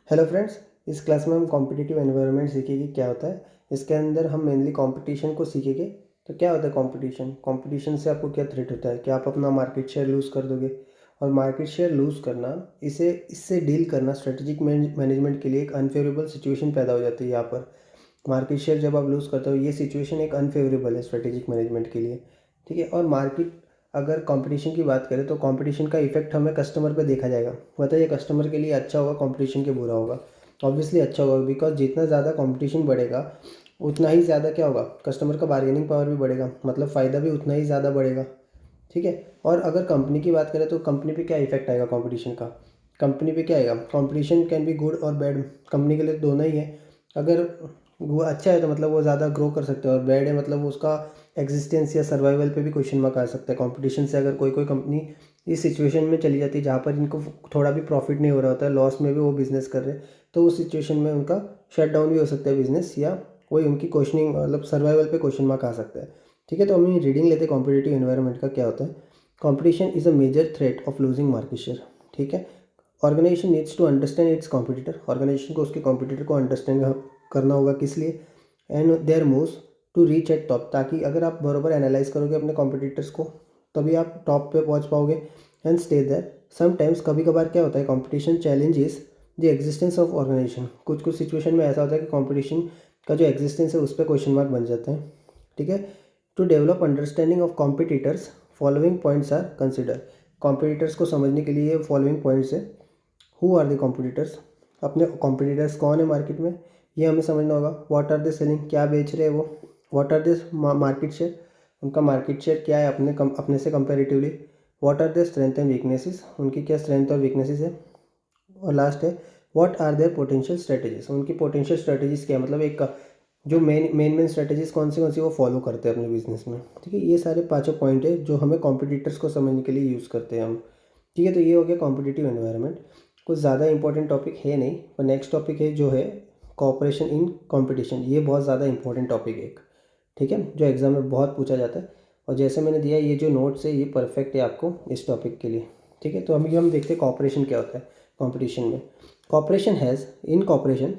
Hello friends, इस class में हम कॉम्पिटिटिव एनवायरनमेंट सीखेंगे क्या होता है। इसके अंदर हम मेनली कंपटीशन को सीखेंगे। तो क्या होता है कंपटीशन? कंपटीशन से आपको क्या थ्रेट होता है कि आप अपना मार्केट शेयर लूज़ कर दोगे। और मार्केट शेयर लूज़ करना, इसे इससे डील करना स्ट्रेटेजिक मैनेजमेंट के लिए एक अनफेवरेबल सिचुएशन पैदा हो जाती है। यहाँ पर मार्केट शेयर जब आप लूज़ करते हो, ये सिचुएशन एक अनफेवरेबल है स्ट्रेटेजिक मैनेजमेंट के लिए। ठीक है। और मार्केट, अगर कंपटीशन की बात करें तो कंपटीशन का इफेक्ट हमें कस्टमर पे देखा जाएगा। बताइए, कस्टमर के लिए अच्छा होगा कंपटीशन के बुरा होगा? ऑब्वियसली अच्छा होगा, बिकॉज जितना ज़्यादा कंपटीशन बढ़ेगा उतना ही ज़्यादा क्या होगा, कस्टमर का बार्गेनिंग पावर भी बढ़ेगा, मतलब फ़ायदा भी उतना ही ज़्यादा बढ़ेगा। ठीक है। और अगर कंपनी की बात करें तो कंपनी पे क्या इफेक्ट आएगा कंपटीशन का? कंपनी पे क्या आएगा? कंपटीशन कैन बी गुड और बैड, कंपनी के लिए तो दोनों ही है। अगर वो अच्छा है तो मतलब वो ज़्यादा ग्रो कर सकते हैं, और बैड है मतलब उसका एग्जिस्टेंस या सर्वाइवल पे भी क्वेश्चन मार्क आ सकता है। कंपटीशन से अगर कोई कोई कंपनी इस सिचुएशन में चली जाती है जहाँ पर इनको थोड़ा भी प्रॉफिट नहीं हो रहा होता है, लॉस में भी वो बिजनेस कर रहे हैं, तो उस सिचुएशन में उनका शट डाउन भी हो सकता है बिजनेस, या वही उनकी क्वेश्चनिंग मतलब सर्वाइवल पे क्वेश्चन मार्क आ सकता है। ठीक है। तो हम रीडिंग लेते हैं कॉम्पिटिटिव एनवायरनमेंट का क्या होता है। Competition is a major threat of losing market share. ठीक है। Organisation needs to understand its competitor, organisation को उसके कॉम्पिटिटर को अंडरस्टैंड करना होगा, किस लिए? And their moves to reach at top, ताकि अगर आप बरोबर एनालाइज करोगे अपने कॉम्पिटिटर्स को तभी आप टॉप पे पहुंच पाओगे। And stay there. समटाइम्स, कभी कभार क्या होता है, competition challenges the existence of organisation. कुछ कुछ सिचुएशन में ऐसा होता है कि कंपटीशन का जो एग्जिस्टेंस है उस पर क्वेश्चन मार्क बन जाते हैं। ठीक है। To develop understanding of competitors, following points are consider. Competitors को समझने के लिए फॉलोइंग पॉइंट्स है। हु आर द कॉम्पिटिटर्स, अपने कॉम्पिटिटर्स कौन है मार्केट में, ये हमें समझना होगा। व्हाट आर दे सेलिंग, क्या बेच रहे हैं वो। What are they market share, उनका मार्केट शेयर क्या है अपने से comparatively. What are they strength and weaknesses, उनकी क्या स्ट्रेंथ और वीकनेसेस है। और लास्ट है, what are their potential strategies, उनकी पोटेंशियल स्ट्रेटेजीज क्या है, मतलब एक जो मेन स्ट्रेटेजीज कौन सी वो फॉलो करते हैं अपने बिजनेस में। ठीक है। ये सारे पांचों पॉइंट है जो हमें कॉम्पिटिटर्स को समझने के लिए यूज़ करते हैं हम। ठीक है। तो ये हो गया कॉम्पिटिटिव एनवायरनमेंट। कुछ ज़्यादा इंपॉर्टेंट टॉपिक है नहीं, पर नेक्स्ट टॉपिक है जो है कॉपरेशन इन कंपटीशन। ये बहुत ज़्यादा इंपॉर्टेंट टॉपिक है एक। ठीक है, जो एग्जाम में बहुत पूछा जाता है। और जैसे मैंने दिया, ये जो नोट्स है ये परफेक्ट है आपको इस टॉपिक के लिए। ठीक है। तो अभी हम देखते हैं कॉपरेशन क्या होता है कंपटीशन में। Cooperation has, in cooperation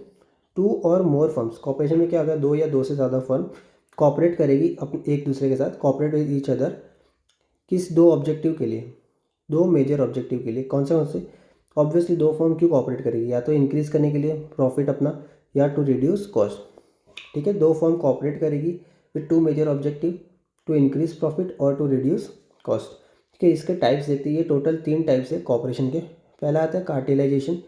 two or more firms, corporation में क्या होगा, दो या दो से ज़्यादा फर्म कॉपरेट करेगी अपने एक दूसरे के साथ, कॉपरेट विद ईच अदर, किस दो ऑब्जेक्टिव के लिए, दो मेजर ऑब्जेक्टिव के लिए। कौन से? ऑब्वियसली दो फर्म क्यों कॉपरेट करेगी, या तो इंक्रीज करने के लिए प्रॉफिट अपना, या टू रिड्यूस कॉस्ट। ठीक है। दो फर्म कॉपरेट करेगी with two major objective, to increase profit और टू रिड्यूस कॉस्ट। ठीक है। इसके टाइप्स देखते हैं, ये टोटल 3 टाइप्स है कॉपरेशन के। पहला आता है कार्टेलाइजेशन,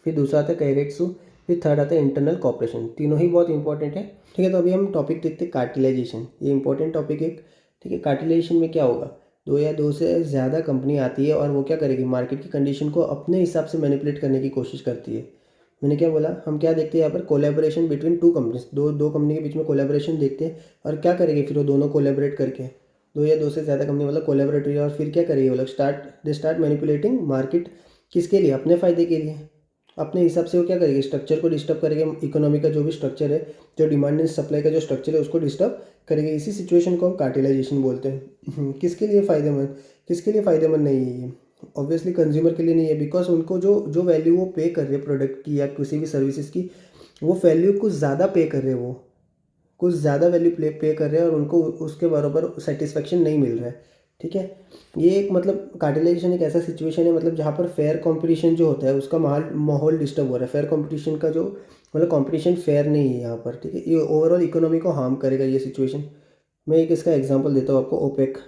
फिर दूसरा आता है कैरेट्सू, फिर थर्ड आता है इंटरनल कॉपरेशन। तीनों ही बहुत इंपॉर्टेंट है। ठीक है। तो अभी हम टॉपिक देखते हैं कार्टेलाइजेशन, ये इंपॉर्टेंट टॉपिक है। ठीक है। कार्टेलाइजेशन में क्या होगा, दो या दो से ज़्यादा कंपनी आती है और वो क्या करेगी, मार्केट की कंडीशन को अपने हिसाब से मैनिपुलेट करने की कोशिश करती है। मैंने क्या बोला, हम क्या देखते हैं यहाँ पर, कोलैबोरेशन बिटवीन टू कंपनीज, दो कंपनी के बीच में कोलैबोरेशन देखते हैं। और क्या करेगी फिर वो दोनों कोलैबोरेट करके, दो या दो से ज़्यादा कंपनी मतलब कोलैबोरेट हुई, और फिर क्या करेगी वो लोग, दे स्टार्ट मैनिपुलेटिंग मार्केट। किसके लिए? अपने फ़ायदे के लिए। अपने हिसाब से वो क्या करेगी, स्ट्रक्चर को डिस्टर्ब करेगी, इकोनॉमी का जो भी स्ट्रक्चर है, जो डिमांड एंड सप्लाई का जो स्ट्रक्चर है उसको डिस्टर्ब करेगी। इसी सिचुएशन को हम कार्टेलाइजेशन बोलते हैं। किसके लिए फ़ायदेमंद, किसके लिए फ़ायदेमंद नहीं है ये? ऑब्वियसली कंज्यूमर के लिए नहीं है, बिकॉज उनको जो जो वैल्यू वो पे कर रहे हैं प्रोडक्ट की या किसी भी सर्विसेज की, वो वैल्यू कुछ ज़्यादा पे कर रहे हैं, वो कुछ ज़्यादा वैल्यू पे कर रहे हैं और उनको उसके बराबर सेटिस्फेक्शन नहीं मिल रहा है। ठीक है। ये एक मतलब कार्टेलाइजेशन एक ऐसा सिचुएशन है, मतलब जहाँ पर फेयर कंपटीशन जो होता है उसका माहौल डिस्टर्ब हो रहा है। फेयर कंपटीशन का जो मतलब कंपटीशन फेयर नहीं है यहाँ पर। ठीक है। ये ओवरऑल इकोनॉमी को हार्म करेगा ये सिचुएशन। मैं एक इसका एग्जांपल देता हूँ आपको, ओपेक।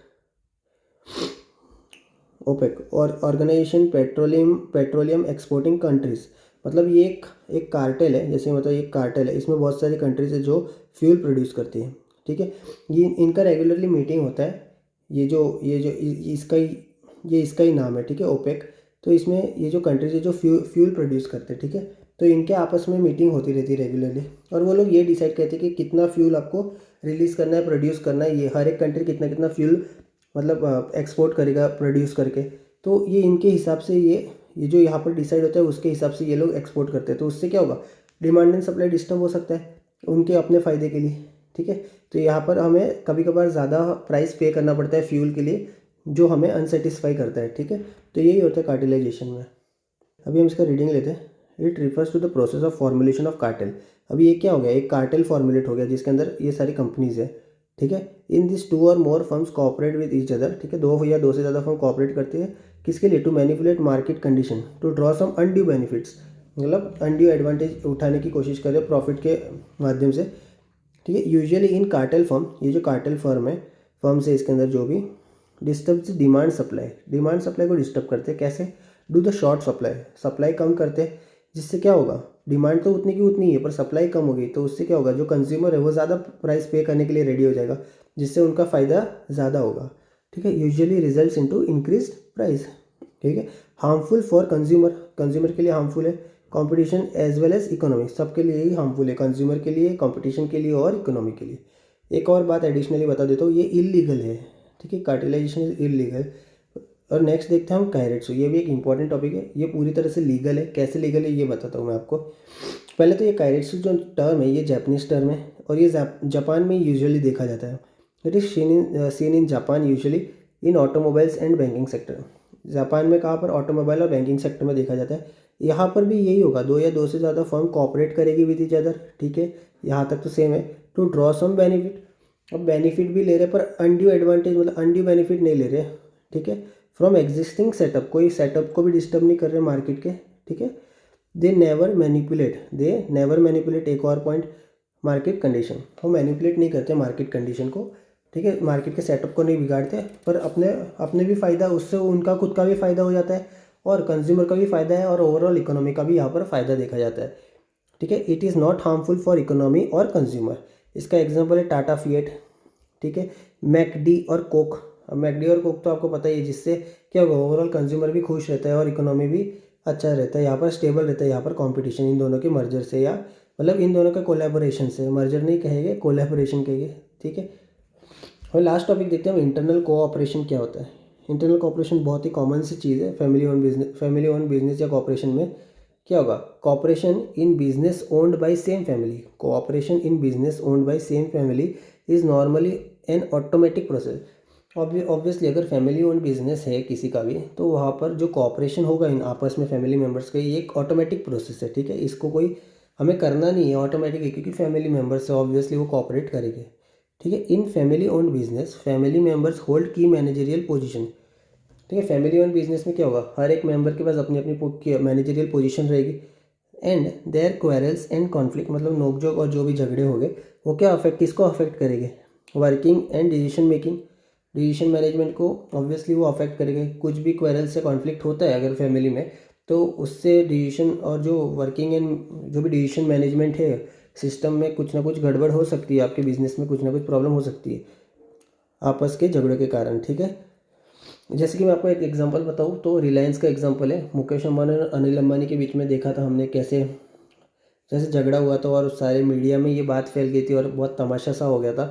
ओपेक और ऑर्गेनाइजेशन पेट्रोलियम एक्सपोर्टिंग कंट्रीज, मतलब ये एक कार्टेल है। जैसे मतलब एक कार्टेल है, इसमें बहुत सारी कंट्रीज है जो फ्यूल प्रोड्यूस करती हैं। ठीक है। ये इनका रेगुलरली मीटिंग होता है। ये जो इसका ही नाम है। ठीक है, ओपेक। तो इसमें ये जो कंट्रीज है जो फ्यूल प्रोड्यूस करते हैं, ठीक है, तो इनके आपस में मीटिंग होती रहती है रेगुलरली। और वो लोग ये डिसाइड करते हैं कि कितना फ्यूल आपको रिलीज़ करना है, प्रोड्यूस करना है। ये हर एक कंट्री कितना कितना फ्यूल मतलब एक्सपोर्ट करेगा प्रोड्यूस करके। तो ये इनके हिसाब से ये जो यहाँ पर डिसाइड होता है उसके हिसाब से ये लोग एक्सपोर्ट करते हैं। तो उससे क्या होगा, डिमांड एंड सप्लाई डिस्टर्ब हो सकता है उनके अपने फ़ायदे के लिए। ठीक है। तो यहाँ पर हमें कभी कभार ज़्यादा प्राइस पे करना पड़ता है फ्यूल के लिए, जो हमें अनसेटिस्फाई करता है। ठीक है। तो यही होता है कार्टिलाइजेशन में। अभी हम इसका रीडिंग लेते हैं। It refers to the process of formulation of cartel. अभी ये क्या हो गया, एक कार्टेल फॉर्मुलेट हो गया जिसके अंदर ये सारी कंपनीज है, ठीक है। इन this 2 or more firms cooperate with each other, ठीक है, 2 या 2 से ज़्यादा फर्म कोऑपरेट करते हैं किसके लिए, to manipulate market condition to draw some undue benefits, मतलब अनड्यू एडवांटेज उठाने की कोशिश करें प्रॉफिट के माध्यम से, ठीक है। यूजुअली इन कार्टेल फर्म, ये जो कार्टेल फर्म है, फर्म्स है इसके अंदर जो भी डिस्टर्ब डिमांड सप्लाई को डिस्टर्ब करते हैं, कैसे, डू द शॉर्ट सप्लाई कम करते हैं, जिससे क्या होगा, डिमांड तो उतनी की उतनी ही है पर सप्लाई कम होगी, तो उससे क्या होगा, जो कंज्यूमर है वो ज़्यादा प्राइस पे करने के लिए रेडी हो जाएगा, जिससे उनका फ़ायदा ज़्यादा होगा, ठीक है। Usually results into increase price, ठीक है। हार्मफुल फॉर कंज्यूमर के लिए हार्मफुल है, competition as well as economy, सबके लिए ही हार्मफुल है, कंज्यूमर के लिए, कंपटीशन के लिए और इकोनॉमी के लिए। एक और बात एडिशनली बता देता हूँ, ये इलीगल है, ठीक है, कार्टेलाइजेशन इज इलीगल। और नेक्स्ट देखते हैं हम कायरेट्सु, ये भी एक इंपॉर्टेंट टॉपिक है, ये पूरी तरह से लीगल है, कैसे लीगल है ये बताता हूँ मैं आपको। पहले तो ये कायरेट्सु जो टर्म है ये जापानीज टर्म है और ये जापान में यूजुअली देखा जाता है। It is seen in Japan usually in automobiles and banking sector. Japan में कहाँ पर, ऑटोमोबाइल और बैंकिंग सेक्टर में देखा जाता है। यहाँ पर भी यही होगा, 2 या 2 से ज़्यादा फर्म कोऑपरेट करेगी विद ईच अदर, ठीक है, यहाँ तक तो सेम है, टू ड्रॉ सम बेनिफिट। अब बेनिफिट भी ले रहे पर अनड्यू एडवांटेज मतलब अनड्यू बेनिफिट नहीं ले रहे, ठीक है, फ्रॉम एग्जिस्टिंग सेटअप, कोई सेटअप को भी डिस्टर्ब नहीं कर रहे मार्केट के, ठीक है। दे नेवर मैनिपुलेट, एक और पॉइंट, मार्केट कंडीशन, वो मैनिपुलेट नहीं करते मार्केट कंडीशन को, ठीक है, मार्केट के सेटअप को नहीं बिगाड़ते, पर अपने भी फ़ायदा, उससे उनका खुद का भी फ़ायदा हो जाता है और कंज्यूमर का भी फ़ायदा है और ओवरऑल इकोनॉमी का भी यहाँ पर फ़ायदा देखा जाता है, ठीक है। It is not harmful for economy और कंज्यूमर। इसका एग्जांपल है टाटा फिएट, ठीक है, मैकडी और कोक। अब मैकडी और कोक तो आपको पता ही है, जिससे क्या होगा, ओवरऑल कंज्यूमर भी खुश रहता है और इकोनॉमी भी अच्छा रहता है, यहाँ पर स्टेबल रहता है, यहाँ पर कंपटीशन इन दोनों के मर्जर से, या मतलब इन दोनों का कोलैबोरेशन से, मर्जर नहीं कहेंगे, कोलैबोरेशन कहेंगे, ठीक है। और लास्ट टॉपिक देखते हैं हम, इंटरनल कोऑपरेशन क्या होता है। इंटरनल कोऑपरेशन बहुत ही कॉमन सी चीज़ है फैमिली ओन बिजनेस या कॉपरेशन में। क्या होगा, cooperation in business owned by same family, cooperation in business owned by same family is normally N automatic process. Obviously अगर फैमिली ओन बिजनेस है किसी का भी, तो वहाँ पर जो कॉपरेशन होगा इन आपस में फैमिली मेम्बर्स का, ये एक ऑटोमेटिक प्रोसेस है, ठीक है, इसको कोई हमें करना नहीं है, ऑटोमेटिक है, क्योंकि फैमिली मेम्बर्स से ऑब्वियसली वो कॉपरेट करेंगे, ठीक है। In family own business family members hold की मैनेजरियल पोजीशन, ठीक है। फैमिली ओन बिजनेस में क्या होगा, हर एक मेंबर के पास अपनी अपनी मैनेजरियल पोजीशन रहेगी, and their quarrels and conflict, मतलब नोकझोंक और जो भी झगड़े हो गए वो क्या अफेक्ट, किसको अफेक्ट करेंगे, working and decision making, decision management को ऑब्वियसली वो अफेक्ट करेंगे। कुछ भी क्वेरल्स से कॉन्फ्लिक्ट होता है अगर फैमिली में, तो उससे डिसीजन और जो वर्किंग एंड जो भी डिसीजन मैनेजमेंट है सिस्टम में कुछ ना कुछ गड़बड़ हो सकती है, आपके बिजनेस में कुछ ना कुछ प्रॉब्लम हो सकती है आपस के झगड़े के कारण, ठीक है। जैसे कि मैं आपको एक एग्जांपल बताऊं तो रिलायंस का एग्जांपल है, मुकेश अंबानी और अनिल अंबानी के बीच में देखा था हमने कैसे जैसे झगड़ा हुआ था और सारे मीडिया में ये बात फैल गई थी और बहुत तमाशा सा हो गया था,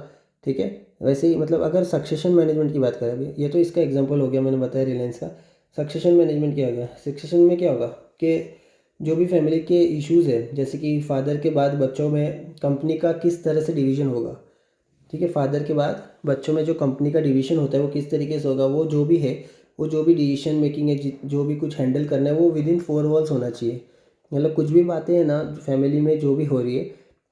ठीक है। वैसे ही मतलब अगर सक्सेशन मैनेजमेंट की बात करें, अभी ये तो इसका एग्जांपल हो गया, मैंने बताया रिलायंस का। सक्सेशन मैनेजमेंट क्या हो गया, सक्सेशन में क्या होगा कि जो भी फैमिली के इश्यूज़ है, जैसे कि फादर के बाद बच्चों में कंपनी का किस तरह से डिवीजन होगा, ठीक है, फादर के बाद बच्चों में जो कंपनी का डिवीजन होता है वो किस तरीके से होगा, वो जो भी है, वो जो भी डिसीजन मेकिंग है, जो भी कुछ हैंडल करना है वो विद इन 4 वॉल्स होना चाहिए। मतलब कुछ भी बातें हैं ना फैमिली में जो भी हो रही है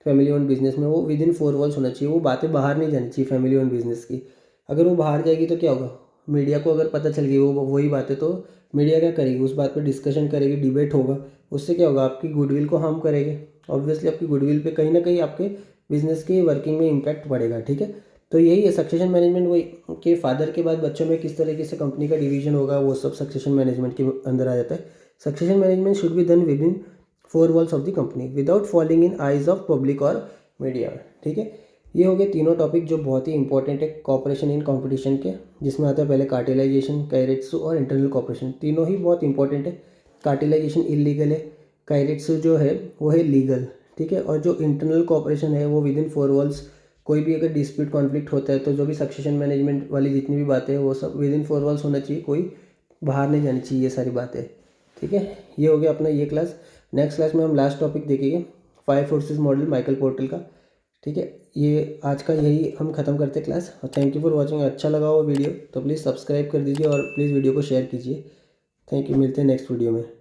फैमिली ओन बिजनेस में, वो विद इन 4 वॉल्स होना चाहिए, वो बातें बाहर नहीं जानी चाहिए फैमिली ओन बिजनेस की। अगर वो बाहर जाएगी तो क्या होगा, मीडिया को अगर पता चल गई वो वही बातें, तो मीडिया क्या करेगी, उस बात पर डिस्कशन करेगी, डिबेट होगा, उससे क्या होगा, आपकी गुडविल को हार्म करेंगे, ऑब्वियसली आपकी गुडविल पे कहीं ना कहीं आपके बिजनेस की वर्किंग में इम्पैक्ट पड़ेगा, ठीक है। तो यही है सक्सेशन मैनेजमेंट, वही कि फादर के बाद बच्चों में किस तरीके से कंपनी का डिवीजन होगा, वो सब सक्सेशन मैनेजमेंट के अंदर आ जाता है। Succession management should be done with in 4 walls of the company without falling in eyes of public और मीडिया, ठीक है। ये हो गए तीनों टॉपिक जो बहुत ही इंपॉर्टेंट है कॉपरेशन इन कॉम्पिटिशन के, जिसमें आता है पहले कार्टेलाइजेशन, कायरेट्सु और इंटरनल कॉपरेशन, तीनों ही बहुत इंपॉर्टेंट है। कार्टेलाइजेशन इलीगल है, कायरेट्सु जो है वो है लीगल, ठीक है, और जो इंटरनल कॉपरेशन है वो विद इन 4 वॉल्स, कोई भी अगर डिस्प्यूट कॉन्फ्लिक्ट होता है तो जो भी सक्सेशन मैनेजमेंट वाली जितनी भी बातें हैं वो सब विद इन 4 वॉल्स होना चाहिए, कोई बाहर नहीं जानी चाहिए ये सारी बातें, ठीक है। ये हो गया अपना ये क्लास। नेक्स्ट क्लास में हम लास्ट टॉपिक देखेंगे 5 फोर्सेस मॉडल माइकल पोर्टर का, ठीक है। ये आज का यही हम ख़त्म करते क्लास, और थैंक यू फॉर वॉचिंग। अच्छा लगा हो वीडियो तो प्लीज़ सब्सक्राइब कर दीजिए और प्लीज़ वीडियो को शेयर कीजिए। थैंक यू, मिलते हैं नेक्स्ट वीडियो में।